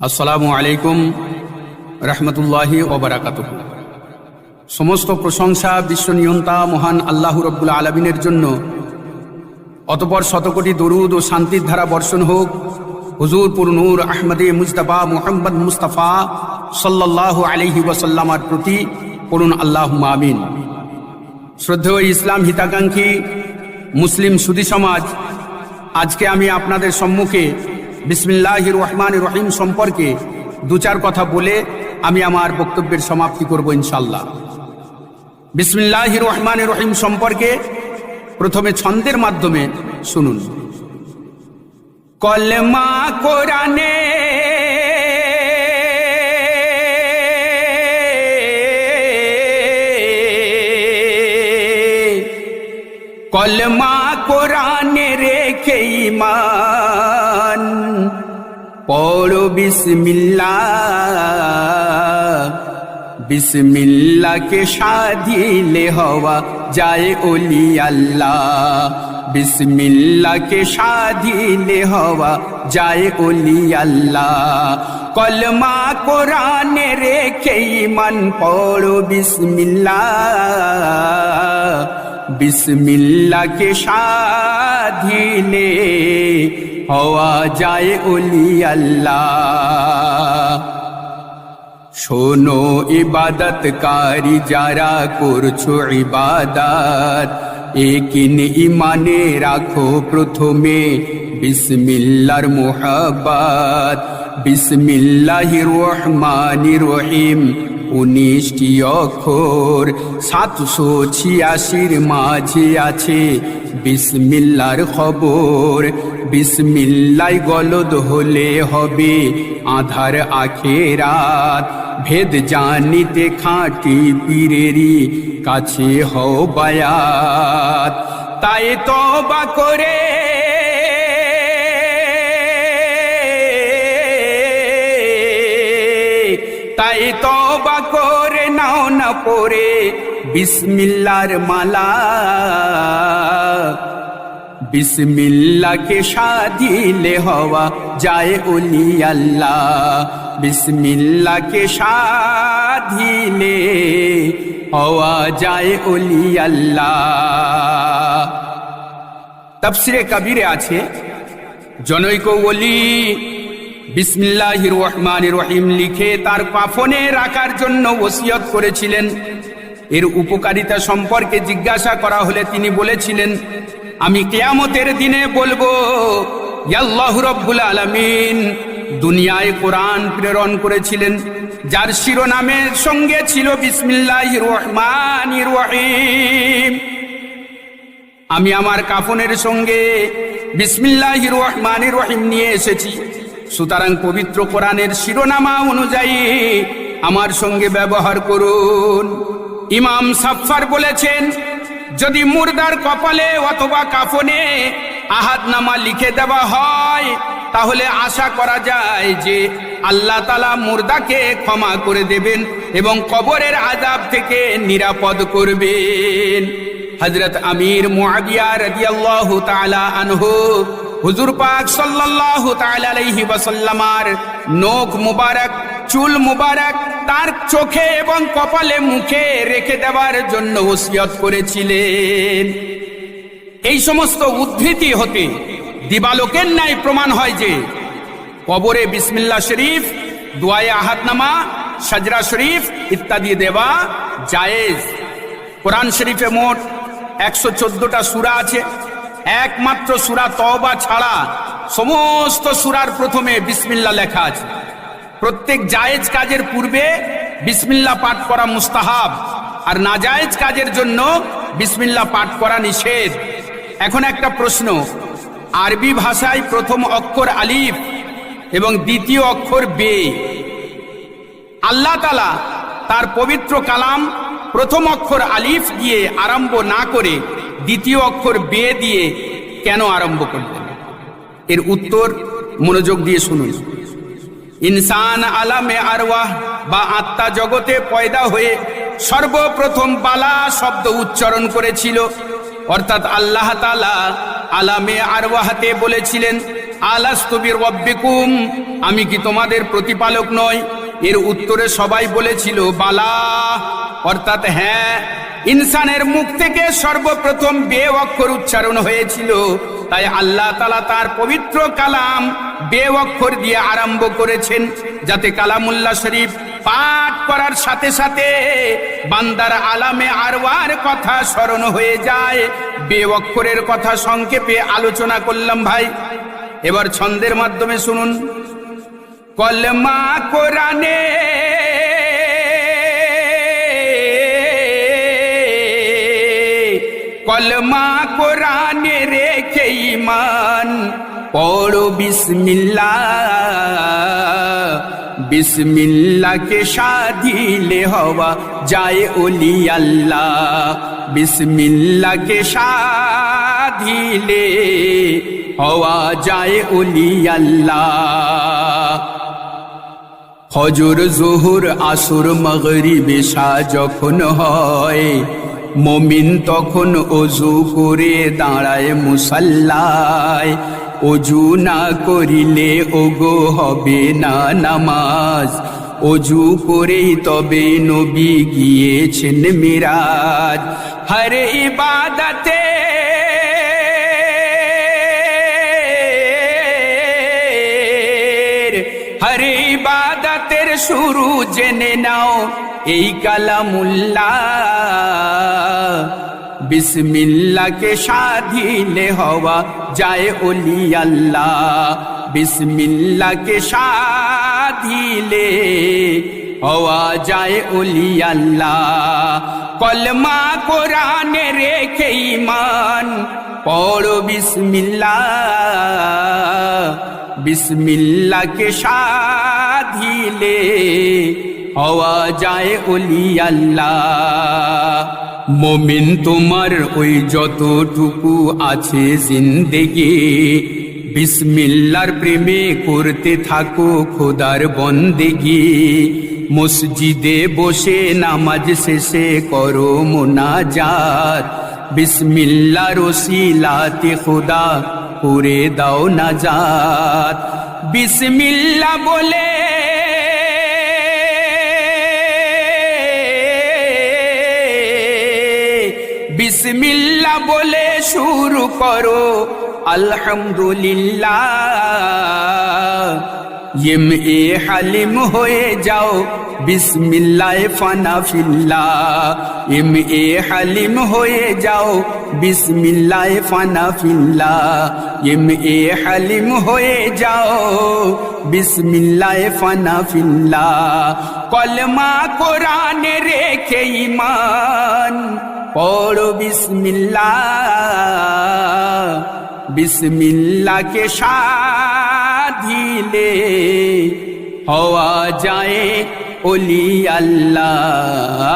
আসসালামু আলাইকুম রহমতুল্লাহি ওয়া বারাকাতুহু। সমস্ত প্রশংসা বিশ্বনিয়ন্তা মহান আল্লাহ রব্বুল আলামিনের জন্য। অতঃপর শতকোটি দরুদ ও শান্তির ধারা বর্ষণ হোক হুজুর পুরনূর আহমদে মুজতবা মুহাম্মদ মুস্তাফা সাল্লাল্লাহু আলাইহি ওয়াসাল্লামের প্রতি, পড়ুন আল্লাহুম্মা আমিন। শ্রদ্ধেয় ইসলাম হিতাকাঙ্ক্ষী মুসলিম সুধী সমাজ, আজকে আমি আপনাদের সম্মুখে বিসমিল্লাহির রহমানির রহিম সম্পর্কে দু চার কথা বলে আমি আমার বক্তব্যের সমাপ্তি করব ইনশাআল্লাহ। বিসমিল্লাহির রহমানির রহিম সম্পর্কে প্রথমে ছন্দের মাধ্যমে শুনুন। কলমা কোরআনে কলমা কোরআনে রেখে ঈমান পড়ো বিসমিল্লাহ, বিসমিল্লাহকে সাধিলে হওয়া যায় ওলি আল্লাহ, বিসমিল্লাহকে সাধিলে হওয়া যায় ওলি আল্লাহ। কলমা কোরআনে রেখে ঈমান পড়ো বিসমিল্লাহ, বিসমিল্লাহকে সাধিলে হওয়া যায় ওলি আল্লাহ। শোনো ইবাদতকারী যারা করছো ইবাদত, একিন ইমানে রাখো প্রথমে বিসমিল্লাহর মুহাব্বত। বিসমিল্লাহির রহমানির রহিম 19টি অক্ষর, 786 মাঝে আছে বিসমিল্লাহর খবর। বিসমিল্লাহ গলদ হলে হবে আধার আখেরাত, ভেদ জানিতে খাঁটি পীরেরই কাছে হও বায়াত। তাই তওবা করে তাই তওবা করে নাও না পড়ে বিসমিল্লাহর মালা, বিসমিল্লাহকে সাধিলে হওয়া যায় ওলি আল্লাহ, বিসমিল্লাহকে সাধিলে হওয়া যায় ওলি আল্লাহ। তাফসিরে কবিরে আছে, জনৈক ওলি বিসমিল্লাহির রহমানির রহিম লিখে তার কাফনে রাখার জন্য ওসিয়ত করেছিলেন। এর উপকারিতা সম্পর্কে জিজ্ঞাসা করা হলে তিনি বলেছিলেন, আমি কিয়ামতের দিনে বলবো, আল্লাহ রব্বুল আলামিন দুনিয়ায় কোরআন প্রেরণ করেছিলেন যার শিরোনামের সঙ্গে ছিল বিসমিল্লাহির রহমানির রহিম। আমি আমার কাফনের সঙ্গে বিসমিল্লাহির রহমানির রহিম নিয়ে এসেছি, সুতরাং পবিত্র কোরআনের শিরোনামা অনুযায়ী আমার সঙ্গে ব্যবহার করুন। ইমাম সাফফার বলেছেন, যদি মুর্দার কপালে অথবা কাফনে আহাদনামা লিখে দেওয়া হয়, তাহলে আশা করা যায় যে আল্লাহ তাআলা মুর্দাকে ক্ষমা করে দেবেন এবং কবরের আযাব থেকে নিরাপদ করবেন। হযরত আমির মুআবিয়া রাদিয়াল্লাহু তাআলা আনহু হুজুর পাক সাল্লাল্লাহু তাআলা আলাইহি ওয়াসাল্লামার নখ মুবারক, চুল মুবারক তার চোখে এবং কপালে মুখে রেখে দেওয়ার জন্য ওসিয়ত করেছিলেন। এই সমস্ত উদ্ধৃতি হতে দিবালোকের ন্যায় প্রমাণ হয় যে কবরে বিসমিল্লাহ শরীফ, দোয়ায়ে আহাদনামা, সাজরা শরীফ ইত্যাদি দেওয়া জায়েজ। কোরআন শরীফে মোট 114টা সূরা আছে। একমাত্র সূরা তওবা ছাড়া সমস্ত সূরার প্রথমে বিসমিল্লাহ লেখা আছে। প্রত্যেক জায়েজ কাজের পূর্বে বিসমিল্লাহ পাঠ করা মুস্তাহাব, আর নাজায়েজ কাজের জন্য বিসমিল্লাহ পাঠ করা নিষেধ। এখন একটা প্রশ্ন, আরবি ভাষায় প্রথম অক্ষর আলিফ এবং দ্বিতীয় অক্ষর বে। আল্লাহ তাআলা তার পবিত্র কালাম প্রথম অক্ষর আলিফ দিয়ে আরম্ভ না করে দ্বিতীয় অক্ষর বে দিয়ে কেন আরম্ভ করলেন? এর উত্তর মনোযোগ দিয়ে শুনুন। ইনসান আলামে আরওয়াহ বা আত্মা জগতে পয়দা হয়ে সর্বপ্রথম বালা শব্দ উচ্চারণ করেছিল, অর্থাৎ আল্লাহ তাআলা আলামে আরওয়াহতে বলেছিলেন, আলাস্তু বিরব্বিকুম, আমি কি তোমাদের প্রতিপালক নই? এর উত্তরে সবাই বলেছিল বালা, অর্থাৎ হ্যাঁ। ইনসানের মুখ থেকে সর্বপ্রথম বে অক্ষর উচ্চারণ হয়েছিল, তাই আল্লাহ তাআলা তার পবিত্র কালাম বে অক্ষর দিয়ে আরম্ভ করেছেন, যাতে কালামুল্লাহ শরীফ পাঠ করার সাথে সাথে বান্দার আলামে আরওয়ার কথা স্মরণ হয়ে যায়। বে অক্ষরের কথা সংক্ষেপে আলোচনা করলাম ভাই। এবার ছন্দের মাধ্যমে শুনুন। কলমা কোরআনে কলমা কোরআনে রেখে ঈমান পড়ো বিসমিল্লাহ, বিসমিল্লাহকে সাধিলে হওয়া যায় ওলি আল্লাহ, বিসমিল্লাহকে সাধিলে হওয়া যায় ওলি আল্লাহ। ফজর জোহর আসর মাগরিব এশা যখন হয়, মুমিন তখন ওযু করে দাঁড়ায় মুসাল্লায়। ওযু না করিলে ওগো হবে না নামাজ, ওযু করেই তবে নবী গিয়েছেন মিরাজ। হর ইবাদতে হর ইবাদতের শুরু জেনে নাও এই কালামুল্লাহ, বিসমিল্লাহকে সাধিলে হওয়া যায় ওলি আল্লাহ, বিসমিল্লাহকে সাধিলে হওয়া যায় ওলি আল্লাহ। কলমা কোরআনে রেখে ঈমান পড়ো বিসমিল্লাহ, বিসমিল্লাহকে সাধিলে হওয়া যায় ওলি আল্লাহ। মুমিন তোমার ওই যতটুকু আছে জিন্দেগি, বিসমিল্লাহর প্রেমে করতে থাকো খোদার বন্দেগি। মসজিদে বসে নামাজ শেষে করো মুনাজাত, বিসমিল্লাহর ওসিলাতে খোদা করে দাও নাজাত। বিসমিল্লাহ বলে বিসমিল্লাহ বলে শুরু করো আলহামদুলিল্লাহ। এ হালিম হয়ে যাও বিসমিল্লাহ ফানা ফিল্লাহ, এ হালিম হয়ে যাও বিসমিল্লাহ ফানা ফিল্লাহ, এ হালিম হয়ে যাও বিসমিল্লাহ ফানা ফিল্লাহ। কলমা কোরআনে রেখে ঈমান পড়ো বিসমিল্লাহ, বিসমিল্লাহকে সাধিলে হওয়া যায় ওলি আল্লাহ।